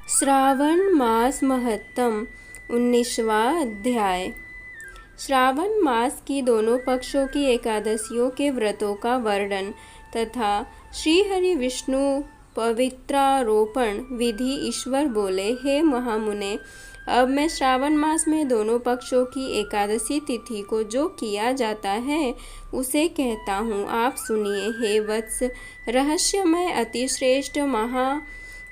श्रावण मास महत्तम 19वां अध्याय। श्रावण मास की दोनों पक्षों की एकादशियों के व्रतों का वर्णन तथा श्री हरि विष्णु पवित्रारोपण विधि। ईश्वर बोले, हे महामुने, अब मैं श्रावण मास में दोनों पक्षों की एकादशी तिथि को जो किया जाता है उसे कहता हूँ, आप सुनिए। हे वत्स, रहस्यमय अतिश्रेष्ठ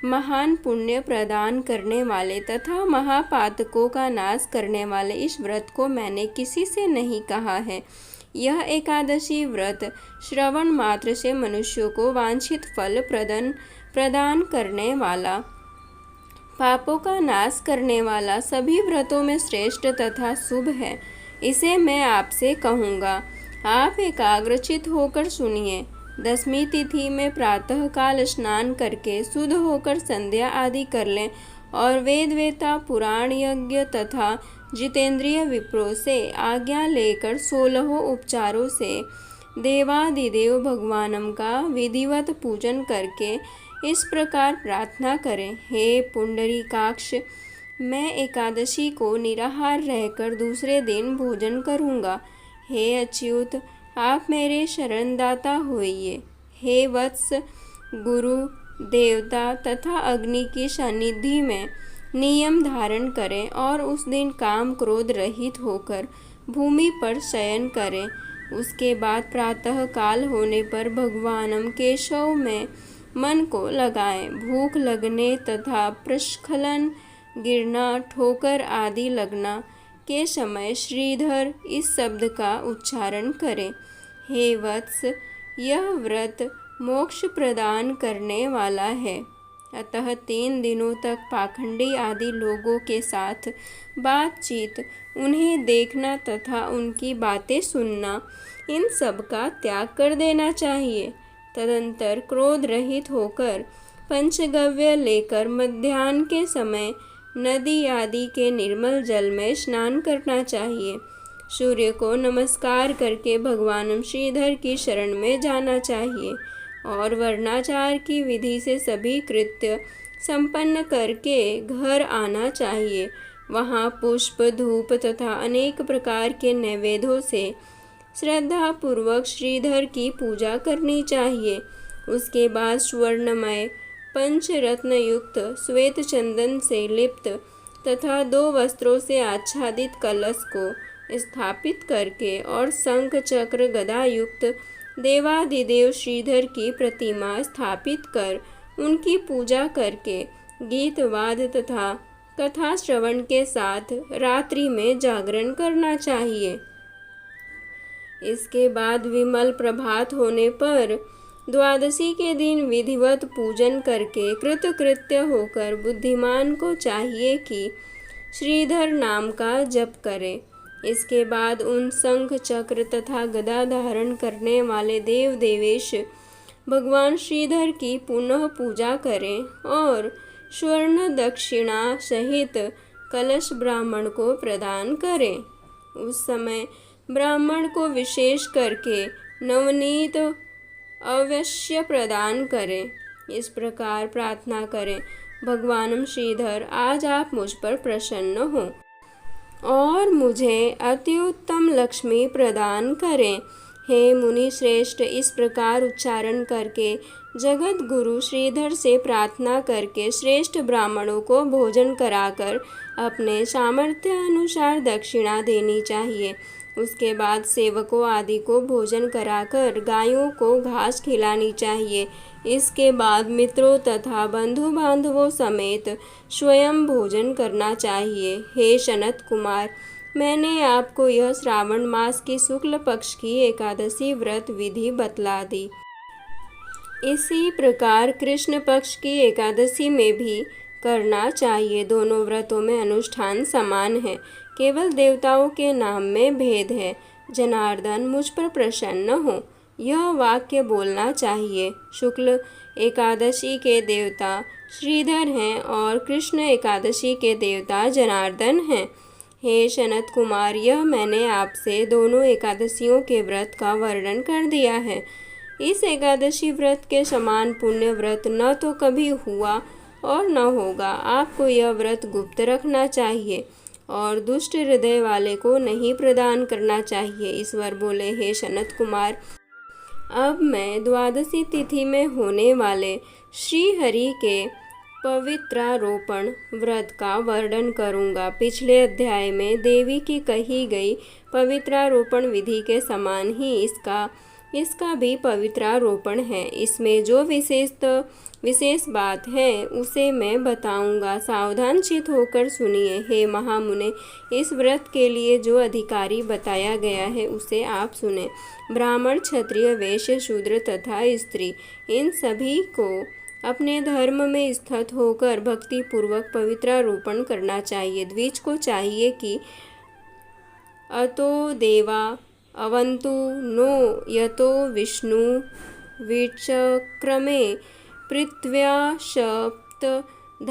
महान पुण्य प्रदान करने वाले तथा महापातकों का नाश करने वाले इस व्रत को मैंने किसी से नहीं कहा है। यह एकादशी व्रत श्रवण मात्र से मनुष्यों को वांछित फल प्रदान करने वाला, पापों का नाश करने वाला, सभी व्रतों में श्रेष्ठ तथा शुभ है। इसे मैं आपसे कहूँगा, आप एकाग्रचित होकर सुनिए। 10वीं तिथि में प्रातः काल स्नान करके शुद्ध होकर संध्या आदि कर लें और वेद वेता, पुराण, यज्ञ तथा जितेंद्रिय विप्रों से आज्ञा लेकर 16 उपचारों से देवादिदेव भगवानम का विधिवत पूजन करके इस प्रकार प्रार्थना करें, हे पुंडरीकाक्ष, मैं एकादशी को निराहार रहकर दूसरे दिन भोजन करूँगा। हे अच्युत, आप मेरे शरणदाता होइए। हे वत्स, गुरु, देवता तथा अग्नि की सानिधि में नियम धारण करें और उस दिन काम क्रोध रहित होकर भूमि पर शयन करें। उसके बाद प्रातः काल होने पर भगवानम केशव में मन को लगाएं। भूख लगने तथा प्रस्खलन, गिरना, ठोकर आदि लगना के समय श्रीधर इस शब्द का उच्चारण करें। हे वत्स, यह व्रत मोक्ष प्रदान करने वाला है, अतः 3 दिनों तक पाखंडी आदि लोगों के साथ बातचीत, उन्हें देखना तथा उनकी बातें सुनना, इन सब का त्याग कर देना चाहिए। तदंतर क्रोध रहित होकर पंचगव्य लेकर मध्याह्न के समय नदी आदि के निर्मल जल में स्नान करना चाहिए। सूर्य को नमस्कार करके भगवान श्रीधर की शरण में जाना चाहिए और वर्णाचार की विधि से सभी कृत्य संपन्न करके घर आना चाहिए। वहाँ पुष्प, धूप तथा अनेक प्रकार के नैवेद्यों से श्रद्धा पूर्वक श्रीधर की पूजा करनी चाहिए। उसके बाद स्वर्णमय पंचरत्न युक्त श्वेत चंदन से लिप्त तथा 2 वस्त्रों से आच्छादित कलश को स्थापित करके और शंख चक्र गदा युक्त देवादिदेव श्रीधर की प्रतिमा स्थापित कर उनकी पूजा करके गीत वाद तथा कथा श्रवण के साथ रात्रि में जागरण करना चाहिए। इसके बाद विमल प्रभात होने पर द्वादशी के दिन विधिवत पूजन करके कृतकृत्य होकर बुद्धिमान को चाहिए कि श्रीधर नाम का जप करे। इसके बाद उन शंख चक्र तथा गदा धारण करने वाले देव देवेश भगवान श्रीधर की पुनः पूजा करें और स्वर्ण दक्षिणा सहित कलश ब्राह्मण को प्रदान करें। उस समय ब्राह्मण को विशेष करके नवनीत अवश्य प्रदान करें। इस प्रकार प्रार्थना करें, भगवान श्रीधर, आज आप मुझ पर प्रसन्न हो और मुझे अति उत्तम लक्ष्मी प्रदान करें। हे मुनि श्रेष्ठ, इस प्रकार उच्चारण करके जगत गुरु श्रीधर से प्रार्थना करके श्रेष्ठ ब्राह्मणों को भोजन कराकर अपने सामर्थ्य अनुसार दक्षिणा देनी चाहिए। उसके बाद सेवकों आदि को भोजन कराकर गायों को घास खिलानी चाहिए। इसके बाद मित्रों तथा बंधु बांधवों समेत स्वयं भोजन करना चाहिए। हे सनत कुमार, मैंने आपको यह श्रावण मास की शुक्ल पक्ष की एकादशी व्रत विधि बतला दी। इसी प्रकार कृष्ण पक्ष की एकादशी में भी करना चाहिए। दोनों व्रतों में अनुष्ठान समान है, केवल देवताओं के नाम में भेद है। जनार्दन, मुझ पर प्रसन्न हो, यह वाक्य बोलना चाहिए। शुक्ल एकादशी के देवता श्रीधर हैं और कृष्ण एकादशी के देवता जनार्दन हैं। हे सनत कुमार, यह मैंने आपसे दोनों एकादशियों के व्रत का वर्णन कर दिया है। इस एकादशी व्रत के समान पुण्य व्रत न तो कभी हुआ और न होगा। आपको यह व्रत गुप्त रखना चाहिए और दुष्ट हृदय वाले को नहीं प्रदान करना चाहिए। ईश्वर बोले, हे सनत कुमार, अब मैं द्वादशी तिथि में होने वाले श्री हरि के पवित्रारोपण व्रत का वर्णन करूंगा। पिछले अध्याय में देवी की कही गई पवित्रारोपण विधि के समान ही इसका भी पवित्रारोपण है। इसमें जो विशेष बात है उसे मैं बताऊंगा। सावधान चित होकर सुनिए। हे महामुने, इस व्रत के लिए जो अधिकारी बताया गया है उसे आप सुने। ब्राह्मण, क्षत्रिय, वैश्य, शूद्र तथा स्त्री, इन सभी को अपने धर्म में स्थित होकर भक्ति पूर्वक पवित्रारोपण करना चाहिए। द्विज को चाहिए कि अतो देवा अवन्तु नो यतो विष्णु विचक्रमे पृथ्व्या सप्तधामभिः,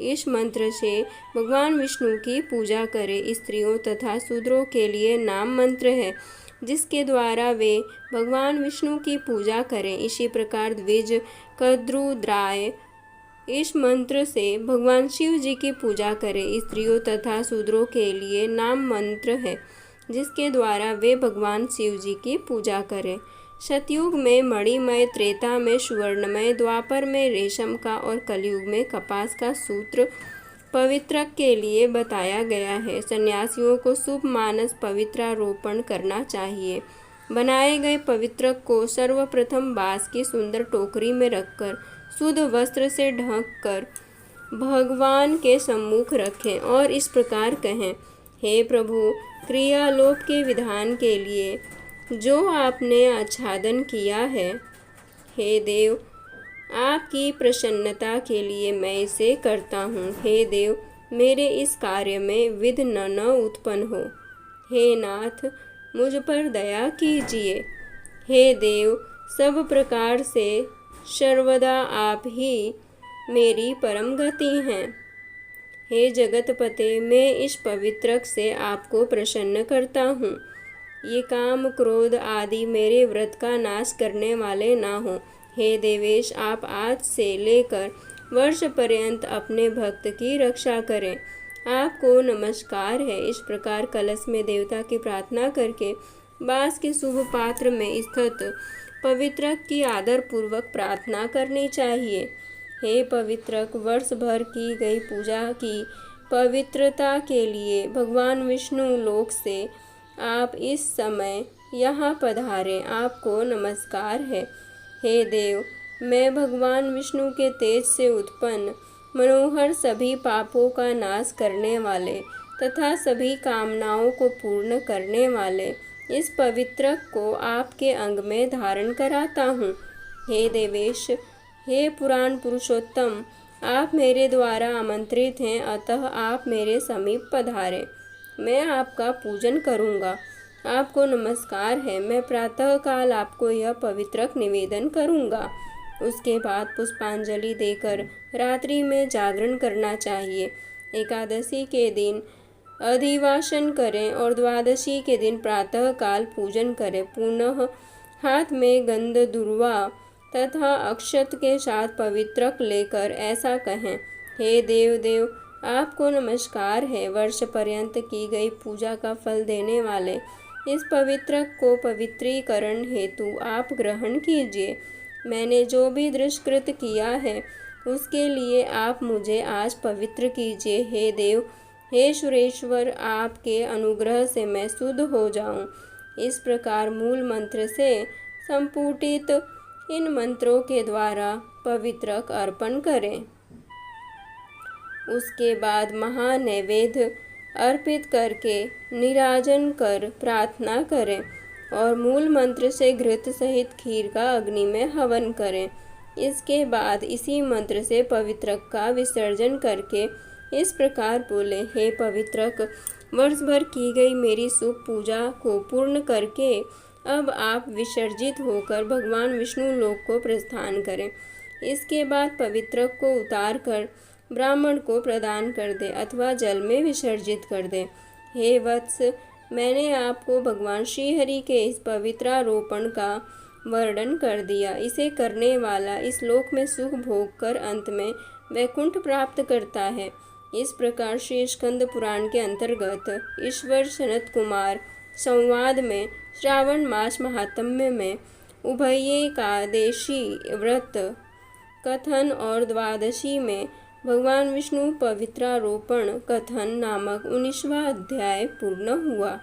इस मंत्र से भगवान विष्णु की पूजा करें। स्त्रियों तथा शूद्रों के लिए नाम मंत्र है जिसके द्वारा वे भगवान विष्णु की पूजा करें। इसी प्रकार द्विज कद्रुद्राय, इस मंत्र से भगवान शिव जी की पूजा करें। स्त्रियों तथा शूद्रों के लिए नाम मंत्र है जिसके द्वारा वे भगवान शिव जी की पूजा करें। सतयुग में मणिमय, त्रेता में सुवर्णमय, द्वापर में रेशम का और कलयुग में कपास का सूत्र पवित्रक के लिए बताया गया है। सन्यासियों को शुभ मानस पवित्रारोपण करना चाहिए। बनाए गए पवित्रक को सर्वप्रथम बांस की सुंदर टोकरी में रखकर शुद्ध वस्त्र से ढककर भगवान के सम्मुख रखें और इस प्रकार कहें, हे प्रभु, क्रियालोप के विधान के लिए जो आपने आच्छादन किया है, हे देव, आपकी प्रसन्नता के लिए मैं इसे करता हूँ। हे देव, मेरे इस कार्य में विघ्न न उत्पन्न हो। हे नाथ, मुझ पर दया कीजिए। हे देव, सब प्रकार से सर्वदा आप ही मेरी परम गति हैं। हे जगतपते, मैं इस पवित्रक से आपको प्रसन्न करता हूँ। ये काम, क्रोध आदि मेरे व्रत का नाश करने वाले ना हो। हे देवेश, आप आज से लेकर वर्ष पर्यंत अपने भक्त की रक्षा करें। आपको नमस्कार है। इस प्रकार कलश में देवता की प्रार्थना करके बांस के शुभ पात्र में स्थित पवित्रक की आदर पूर्वक प्रार्थना करनी चाहिए। हे पवित्रक, वर्ष भर की गई पूजा की पवित्रता के लिए भगवान विष्णु लोक से आप इस समय यहाँ पधारें। आपको नमस्कार है। हे देव, मैं भगवान विष्णु के तेज से उत्पन्न मनोहर सभी पापों का नाश करने वाले तथा सभी कामनाओं को पूर्ण करने वाले इस पवित्रक को आपके अंग में धारण कराता हूँ। हे देवेश, हे पुराण पुरुषोत्तम, आप मेरे द्वारा आमंत्रित हैं, अतः आप मेरे समीप पधारें। मैं आपका पूजन करूँगा। आपको नमस्कार है। मैं प्रातःकाल आपको यह पवित्रक निवेदन करूँगा। उसके बाद पुष्पांजलि देकर रात्रि में जागरण करना चाहिए। एकादशी के दिन अधिवासन करें और द्वादशी के दिन प्रातःकाल पूजन करें। पुनः हाथ में गंध, दुर्वा तथा अक्षत के साथ पवित्रक लेकर ऐसा कहें, हे देव, आपको नमस्कार है। वर्ष पर्यंत की गई पूजा का फल देने वाले इस पवित्रक को पवित्रीकरण हेतु आप ग्रहण कीजिए। मैंने जो भी दुष्कृत किया है उसके लिए आप मुझे आज पवित्र कीजिए। हे देव, हे सुरेश्वर, आपके अनुग्रह से मैं शुद्ध हो जाऊं। इस प्रकार मूल मंत्र से संपुटित इन मंत्रों के द्वारा पवित्रक अर्पण करें। उसके बाद महानैवेद्य अर्पित करके निराजन कर प्रार्थना करें और मूल मंत्र से घृत सहित खीर का अग्नि में हवन करें। इसके बाद इसी मंत्र से पवित्रक का विसर्जन करके इस प्रकार बोले, हे पवित्रक, वर्ष भर की गई मेरी शुभ पूजा को पूर्ण करके अब आप विसर्जित होकर भगवान विष्णु लोक को प्रस्थान करें। इसके बाद पवित्रक को उतार कर ब्राह्मण को प्रदान कर दे अथवा जल में विसर्जित कर दे। हे वत्स, मैंने आपको भगवान श्री हरि के इस पवित्रारोपण का वर्णन कर दिया। इसे करने वाला इस लोक में सुख भोग कर अंत में वैकुंठ प्राप्त करता है। इस प्रकार श्री स्कंद पुराण के अंतर्गत ईश्वर सनत कुमार संवाद में श्रावण मास महात्म्य में उभयेकादशी व्रत कथन और द्वादशी में भगवान विष्णु पवित्रारोपण कथन नामक 19वां अध्याय पूर्ण हुआ।